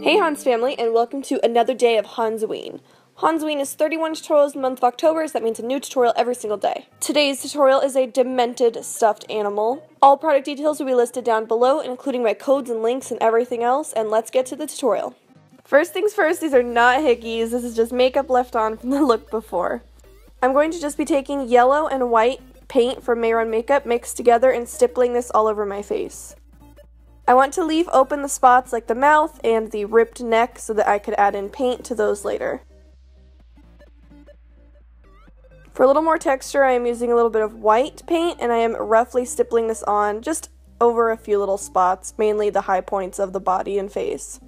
Hey Hanz family, and welcome to another day of Hanzween. Hanzween is 31 tutorials in the month of October, so that means a new tutorial every single day. Today's tutorial is a demented stuffed animal. All product details will be listed down below, including my codes and links and everything else, and let's get to the tutorial. First things first, these are not hickeys, this is just makeup left on from the look before. I'm going to just be taking yellow and white paint from Mayron Makeup mixed together and stippling this all over my face. I want to leave open the spots like the mouth and the ripped neck so that I could add in paint to those later. For a little more texture, I am using a little bit of white paint and I am roughly stippling this on just over a few little spots, mainly the high points of the body and face.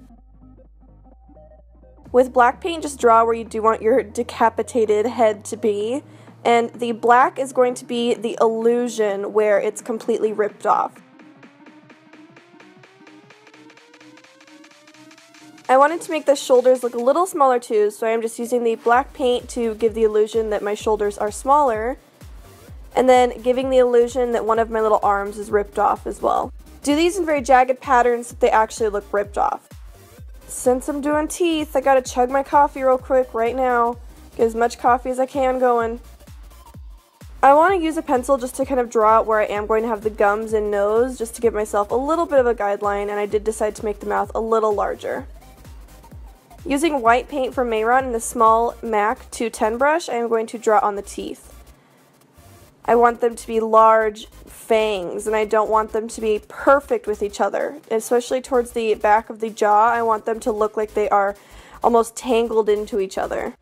With black paint, just draw where you do want your decapitated head to be, and the black is going to be the illusion where it's completely ripped off. I wanted to make the shoulders look a little smaller too, so I'm just using the black paint to give the illusion that my shoulders are smaller, and then giving the illusion that one of my little arms is ripped off as well. Do these in very jagged patterns so they actually look ripped off. Since I'm doing teeth, I gotta chug my coffee real quick right now. Get as much coffee as I can going. I want to use a pencil just to kind of draw out where I am going to have the gums and nose, just to give myself a little bit of a guideline, and I did decide to make the mouth a little larger. Using white paint from Mayron and the small MAC 210 brush, I am going to draw on the teeth. I want them to be large fangs, and I don't want them to be perfect with each other. Especially towards the back of the jaw, I want them to look like they are almost tangled into each other.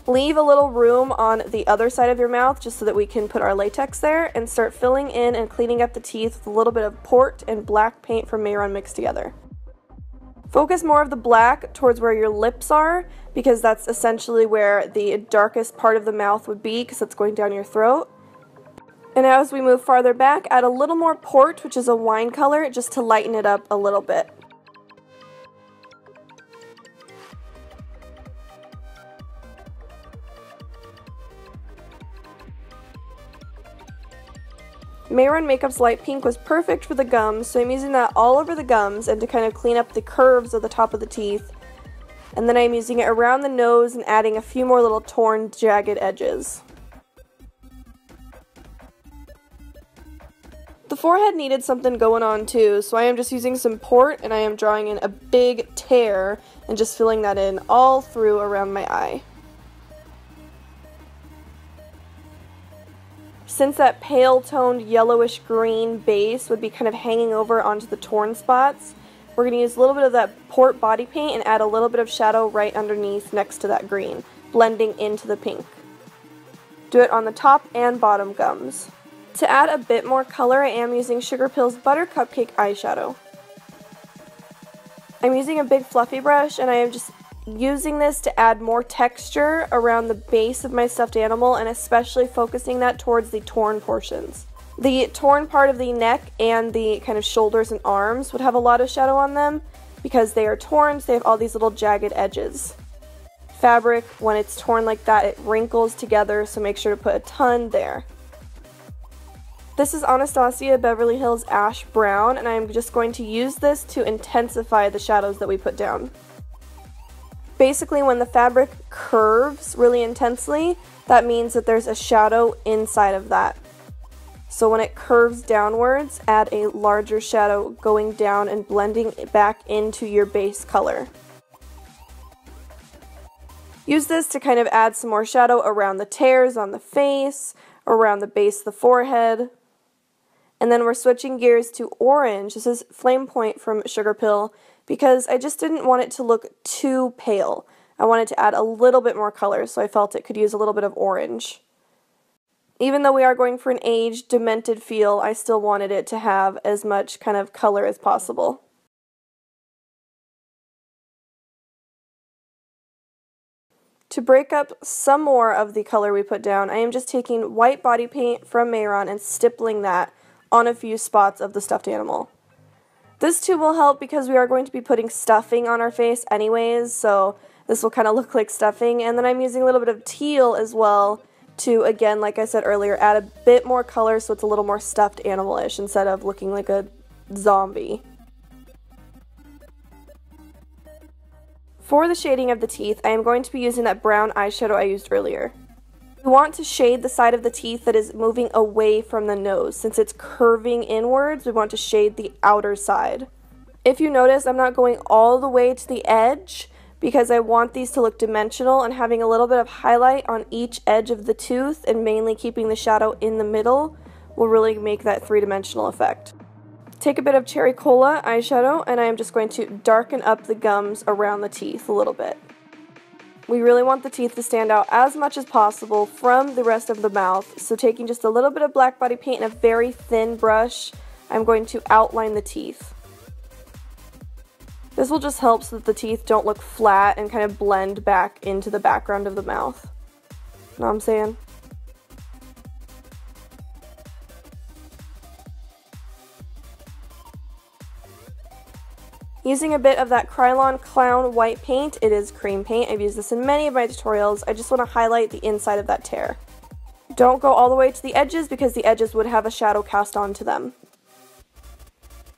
Leave a little room on the other side of your mouth just so that we can put our latex there, and start filling in and cleaning up the teeth with a little bit of port and black paint from Mayron mixed together. Focus more of the black towards where your lips are, because that's essentially where the darkest part of the mouth would be, because it's going down your throat. And as we move farther back, add a little more port, which is a wine color, just to lighten it up a little bit. Mayron Makeup's light pink was perfect for the gums, so I'm using that all over the gums and to kind of clean up the curves of the top of the teeth. And then I'm using it around the nose and adding a few more little torn, jagged edges. The forehead needed something going on too, so I am just using some port and I am drawing in a big tear and just filling that in all through around my eye. Since that pale-toned yellowish green base would be kind of hanging over onto the torn spots, we're going to use a little bit of that port body paint and add a little bit of shadow right underneath next to that green, blending into the pink. Do it on the top and bottom gums. To add a bit more color, I am using Sugarpill's Butter Cupcake eyeshadow. I'm using a big fluffy brush, and I am just using this to add more texture around the base of my stuffed animal, and especially focusing that towards the torn portions. The torn part of the neck and the kind of shoulders and arms would have a lot of shadow on them because they are torn, so they have all these little jagged edges. Fabric, when it's torn like that, it wrinkles together, so make sure to put a ton there. This is Anastasia Beverly Hills Ash Brown, and I'm just going to use this to intensify the shadows that we put down. Basically, when the fabric curves really intensely, that means that there's a shadow inside of that. So when it curves downwards, add a larger shadow going down and blending it back into your base color. Use this to kind of add some more shadow around the tears on the face, around the base of the forehead. And then we're switching gears to orange. This is Flame Point from Sugarpill, because I just didn't want it to look too pale. I wanted to add a little bit more color, so I felt it could use a little bit of orange. Even though we are going for an aged, demented feel, I still wanted it to have as much kind of color as possible. To break up some more of the color we put down, I am just taking white body paint from Mayron and stippling that on a few spots of the stuffed animal. This too will help because we are going to be putting stuffing on our face anyways, so this will kind of look like stuffing. And then I'm using a little bit of teal as well to, again, like I said earlier, add a bit more color so it's a little more stuffed animal-ish instead of looking like a zombie. For the shading of the teeth, I am going to be using that brown eyeshadow I used earlier. We want to shade the side of the teeth that is moving away from the nose. Since it's curving inwards, we want to shade the outer side. If you notice, I'm not going all the way to the edge because I want these to look dimensional, and having a little bit of highlight on each edge of the tooth and mainly keeping the shadow in the middle will really make that three-dimensional effect. Take a bit of Cherry Cola eyeshadow and I am just going to darken up the gums around the teeth a little bit. We really want the teeth to stand out as much as possible from the rest of the mouth, so taking just a little bit of black body paint and a very thin brush, I'm going to outline the teeth. This will just help so that the teeth don't look flat and kind of blend back into the background of the mouth. Know what I'm saying? Using a bit of that Krylon Clown white paint, it is cream paint, I've used this in many of my tutorials, I just want to highlight the inside of that tear. Don't go all the way to the edges because the edges would have a shadow cast onto them.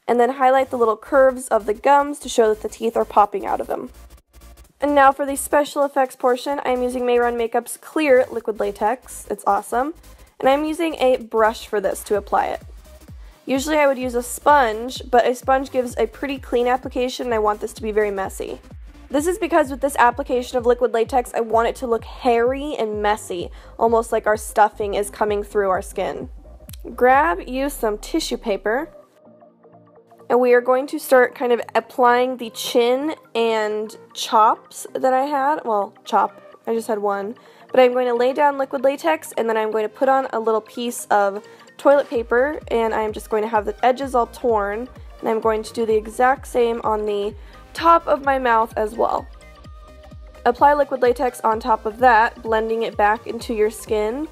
And then highlight the little curves of the gums to show that the teeth are popping out of them. And now for the special effects portion, I'm using Mayron Makeup's clear liquid latex. It's awesome. And I'm using a brush for this to apply it. Usually I would use a sponge, but a sponge gives a pretty clean application and I want this to be very messy. This is because with this application of liquid latex, I want it to look hairy and messy, almost like our stuffing is coming through our skin. Use some tissue paper, and we are going to start kind of applying the chin and chops that I had. Well, chop, I just had one. But I'm going to lay down liquid latex, and then I'm going to put on a little piece of toilet paper, and I'm just going to have the edges all torn, and I'm going to do the exact same on the top of my mouth as well. Apply liquid latex on top of that, blending it back into your skin,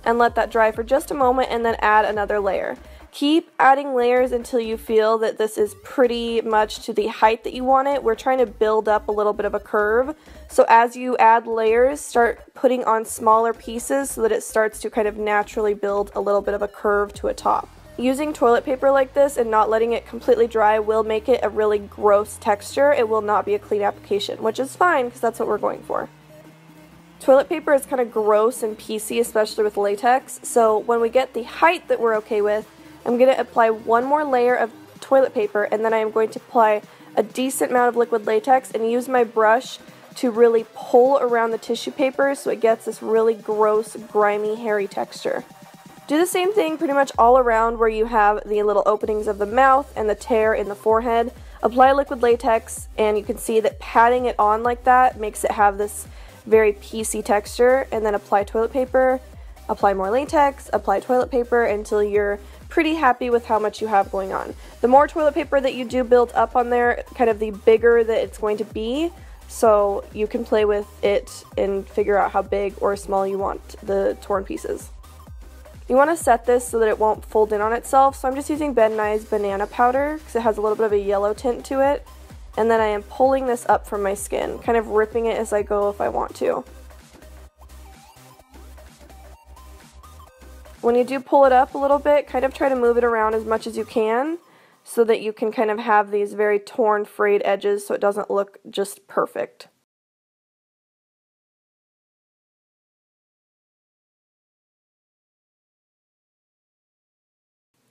and let that dry for just a moment, and then add another layer. Keep adding layers until you feel that this is pretty much to the height that you want it. We're trying to build up a little bit of a curve. So as you add layers, start putting on smaller pieces so that it starts to kind of naturally build a little bit of a curve to a top. Using toilet paper like this and not letting it completely dry will make it a really gross texture. It will not be a clean application, which is fine because that's what we're going for. Toilet paper is kind of gross and piecey, especially with latex. So when we get the height that we're okay with, I'm going to apply one more layer of toilet paper, and then I am going to apply a decent amount of liquid latex and use my brush to really pull around the tissue paper so it gets this really gross, grimy, hairy texture. Do the same thing pretty much all around where you have the little openings of the mouth and the tear in the forehead. Apply liquid latex, and you can see that patting it on like that makes it have this very piecey texture, and then apply toilet paper, apply more latex, apply toilet paper until you're pretty happy with how much you have going on. The more toilet paper that you do build up on there, kind of the bigger that it's going to be, so you can play with it and figure out how big or small you want the torn pieces. You want to set this so that it won't fold in on itself, so I'm just using Ben Nye's banana powder because it has a little bit of a yellow tint to it, and then I am pulling this up from my skin, kind of ripping it as I go if I want to. When you do pull it up a little bit, kind of try to move it around as much as you can so that you can kind of have these very torn, frayed edges so it doesn't look just perfect.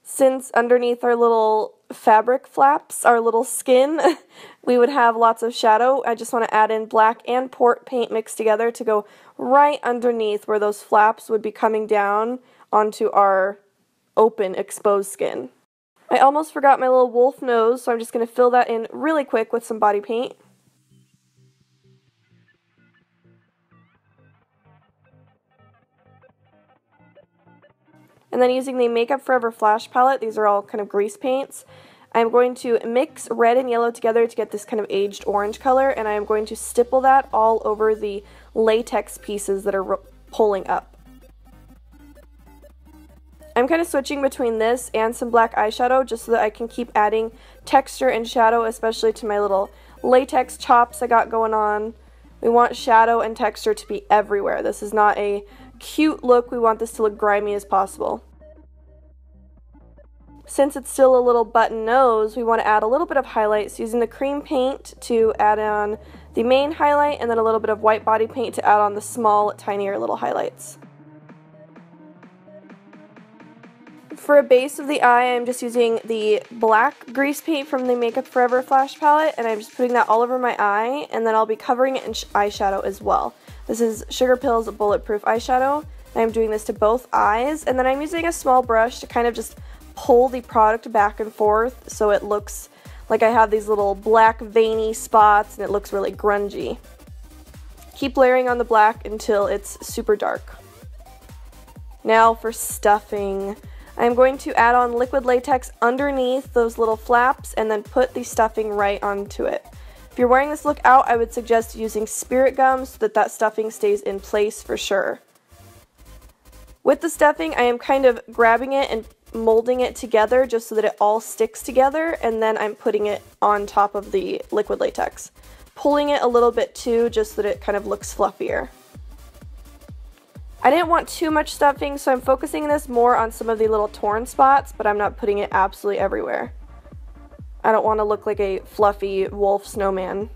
Since underneath our little fabric flaps, our little skin, we would have lots of shadow, I just want to add in black and port paint mixed together to go right underneath where those flaps would be coming down onto our open, exposed skin. I almost forgot my little wolf nose, so I'm just going to fill that in really quick with some body paint. And then using the Makeup Forever Flash palette, these are all kind of grease paints, I'm going to mix red and yellow together to get this kind of aged orange color, and I am going to stipple that all over the latex pieces that are pulling up. I'm kind of switching between this and some black eyeshadow just so that I can keep adding texture and shadow, especially to my little latex chops I got going on. We want shadow and texture to be everywhere. This is not a cute look. We want this to look grimy as possible. Since it's still a little button nose, we want to add a little bit of highlights using the cream paint to add on the main highlight and then a little bit of white body paint to add on the small, tinier little highlights. For a base of the eye, I'm just using the black grease paint from the Makeup Forever Flash palette, and I'm just putting that all over my eye, and then I'll be covering it in eyeshadow as well. This is Sugar Pill's Bulletproof Eyeshadow, and I'm doing this to both eyes, and then I'm using a small brush to kind of just pull the product back and forth so it looks like I have these little black veiny spots, and it looks really grungy. Keep layering on the black until it's super dark. Now for stuffing. I'm going to add on liquid latex underneath those little flaps and then put the stuffing right onto it. If you're wearing this look out, I would suggest using spirit gum so that stuffing stays in place for sure. With the stuffing, I am kind of grabbing it and molding it together just so that it all sticks together, and then I'm putting it on top of the liquid latex. Pulling it a little bit too, just so that it kind of looks fluffier. I didn't want too much stuffing, so I'm focusing this more on some of the little torn spots, but I'm not putting it absolutely everywhere. I don't want to look like a fluffy wolf snowman.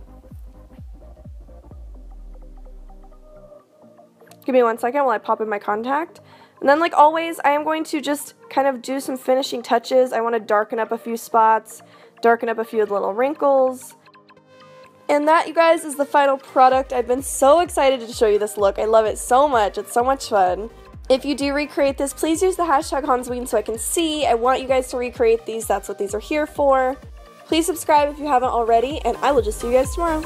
Give me 1 second while I pop in my contact. And then, like always, I am going to just kind of do some finishing touches. I want to darken up a few spots, darken up a few little wrinkles. And that, you guys, is the final product. I've been so excited to show you this look. I love it so much. It's so much fun. If you do recreate this, please use the hashtag HanzWeen so I can see. I want you guys to recreate these. That's what these are here for. Please subscribe if you haven't already, and I will just see you guys tomorrow.